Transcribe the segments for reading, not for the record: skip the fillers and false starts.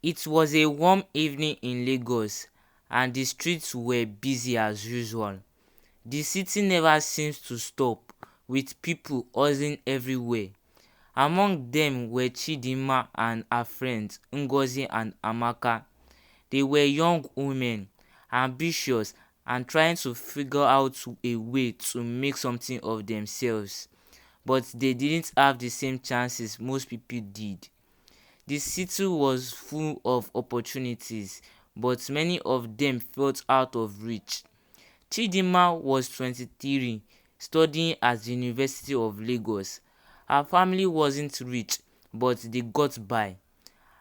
It was a warm evening in Lagos, and the streets were busy as usual. The city never seems to stop, with people hustling everywhere. Among them were Chidinma and her friends Ngozi and Amaka. They were young women, ambitious, and trying to figure out a way to make something of themselves. But they didn't have the same chances most people did. The city was full of opportunities, but many of them felt out of reach. Chidinma was 23, studying at the University of Lagos. Her family wasn't rich, but they got by.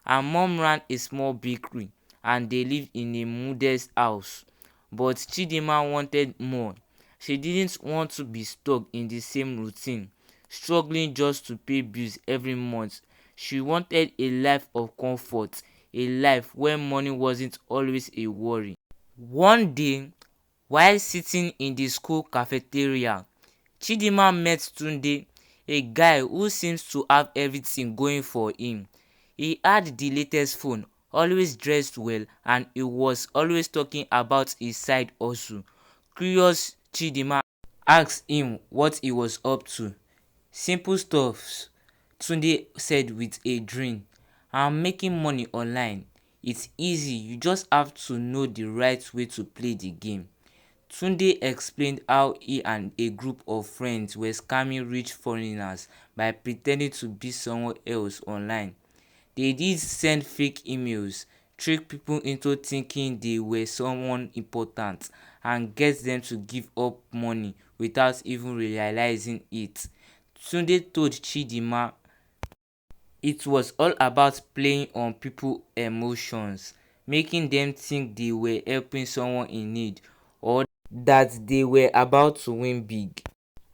Her mom ran a small bakery, and they lived in a modest house. But Chidinma wanted more. She didn't want to be stuck in the same routine, struggling just to pay bills every month. She wanted a life of comfort, a life where money wasn't always a worry. One day, while sitting in the school cafeteria, Chidinma met Tunde, a guy who seems to have everything going for him. He had the latest phone, always dressed well, and he was always talking about his side hustle. Curious, Chidinma asked him what he was up to. "Simple stuff," Tunde said with a grin. "I'm making money online. It's easy, you just have to know the right way to play the game." Tunde explained how he and a group of friends were scamming rich foreigners by pretending to be someone else online. They did send fake emails, trick people into thinking they were someone important, and get them to give up money without even realizing it. Tunde told Chidinma it was all about playing on people's emotions, making them think they were helping someone in need or that they were about to win big.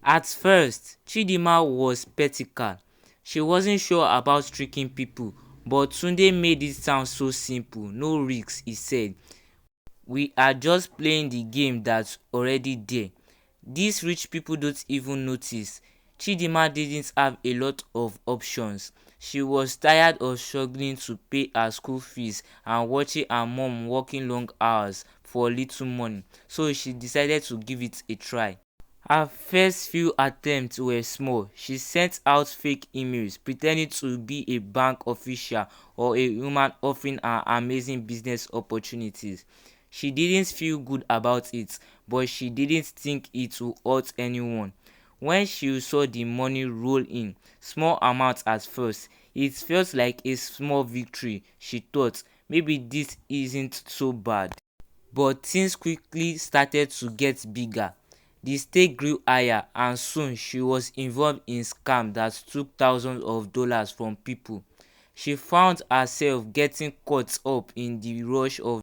At first, Chidinma was skeptical. She wasn't sure about tricking people, but Tunde made it sound so simple. "No risks," he said. "We are just playing the game that's already there. These rich people don't even notice." Chidinma didn't have a lot of options. She was tired of struggling to pay her school fees and watching her mom working long hours for little money, so she decided to give it a try. Her first few attempts were small. She sent out fake emails pretending to be a bank official or a woman offering her amazing business opportunities. She didn't feel good about it, but she didn't think it would hurt anyone. When she saw the money roll in, small amounts at first, it felt like a small victory. She thought, maybe this isn't so bad. But things quickly started to get bigger. The stake grew higher, and soon she was involved in scams that took thousands of dollars from people. She found herself getting caught up in the rush of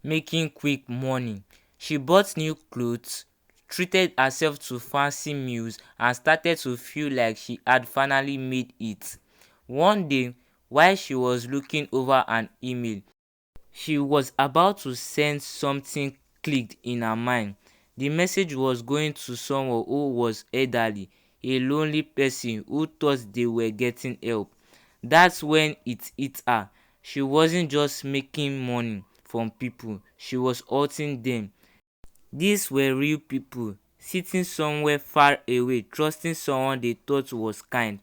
making quick money. She bought new clothes, treated herself to fancy meals, and started to feel like she had finally made it. One day, while she was looking over an email, she was about to send something clicked in her mind. The message was going to someone who was elderly, a lonely person who thought they were getting help. That's when it hit her. She wasn't just making money from people, she was hurting them. These were real people, sitting somewhere far away, trusting someone they thought was kind,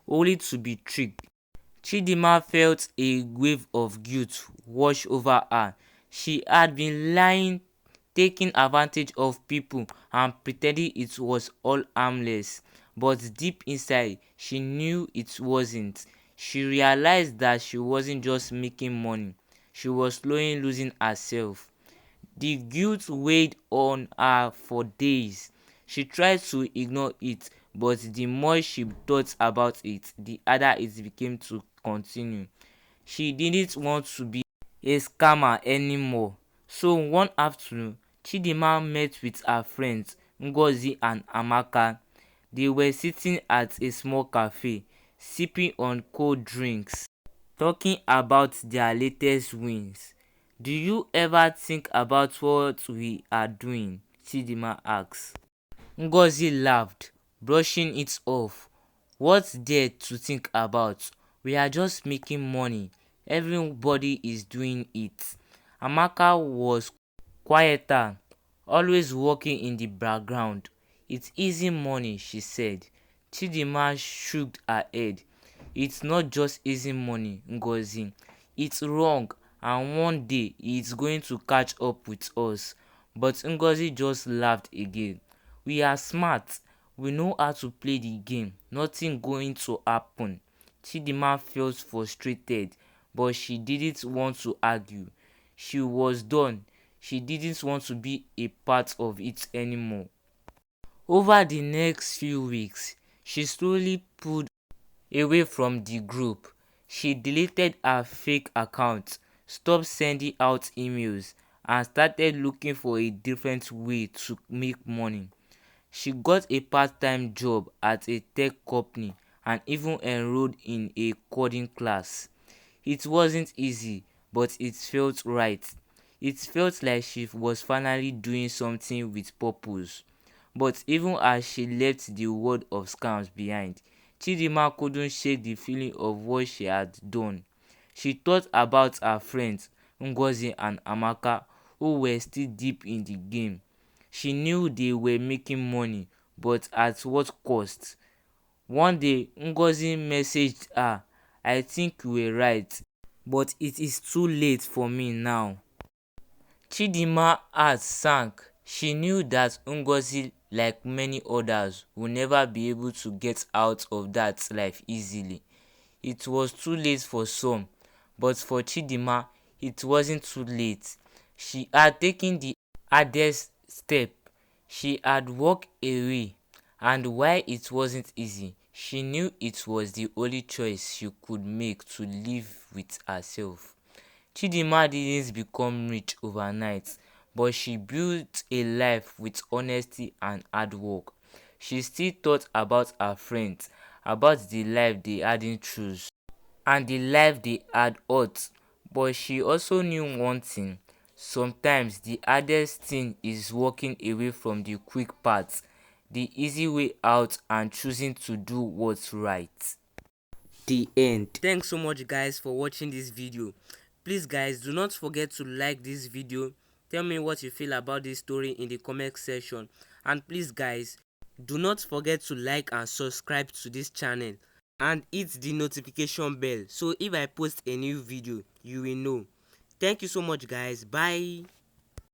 only to be tricked. Chidinma felt a wave of guilt wash over her. She had been lying, taking advantage of people, and pretending it was all harmless. But deep inside, she knew it wasn't. She realized that she wasn't just making money, she was slowly losing herself. The guilt weighed on her for days. She tried to ignore it, but the more she thought about it, the harder it became to continue. She didn't want to be a scammer anymore. So one afternoon, Chidinma met with her friends Ngozi and Amaka. They were sitting at a small cafe, sipping on cold drinks, talking about their latest wins. "Do you ever think about what we are doing?" Chidinma asked. Ngozi laughed, brushing it off. "What's there to think about? We are just making money. Everybody is doing it. Amaka was quieter, always working in the background. It's easy money, she said. Chidinma shook her head. It's not just easy money, Ngozi. It's wrong, and one day it's going to catch up with us. But Ngozi just laughed again. We are smart. We know how to play the game. Nothing going to happen. Chidinma felt frustrated, but she didn't want to argue. She was done. She didn't want to be a part of it anymore. Over the next few weeks, she slowly pulled away from the group. She deleted her fake account, stopped sending out emails, and started looking for a different way to make money. She got a part-time job at a tech company and even enrolled in a coding class. It wasn't easy, but it felt right. It felt like she was finally doing something with purpose. But even as she left the world of scams behind, Chidinma couldn't shake the feeling of what she had done. She thought about her friends, Ngozi and Amaka, who were still deep in the game. She knew they were making money, but at what cost? One day, Ngozi messaged her, "I think you were right, but it is too late for me now." Chidinma's heart sank. She knew that Ngozi, like many others, would never be able to get out of that life easily. It was too late for some, but for Chidinma, it wasn't too late. She had taken the hardest step. She had walked away, and while it wasn't easy, she knew it was the only choice she could make to live with herself. Chidinma didn't become rich overnight, but she built a life with honesty and hard work. She still thought about her friends, about the life they hadn't choose, and the life they had hurt. But she also knew one thing. Sometimes the hardest thing is walking away from the quick path, the easy way out, and choosing to do what's right. The end. Thanks so much guys for watching this video. Please guys, do not forget to like this video. Tell me what you feel about this story in the comment section. And please guys, do not forget to like and subscribe to this channel and hit the notification bell so if I post a new video you will know. Thank you so much guys. Bye.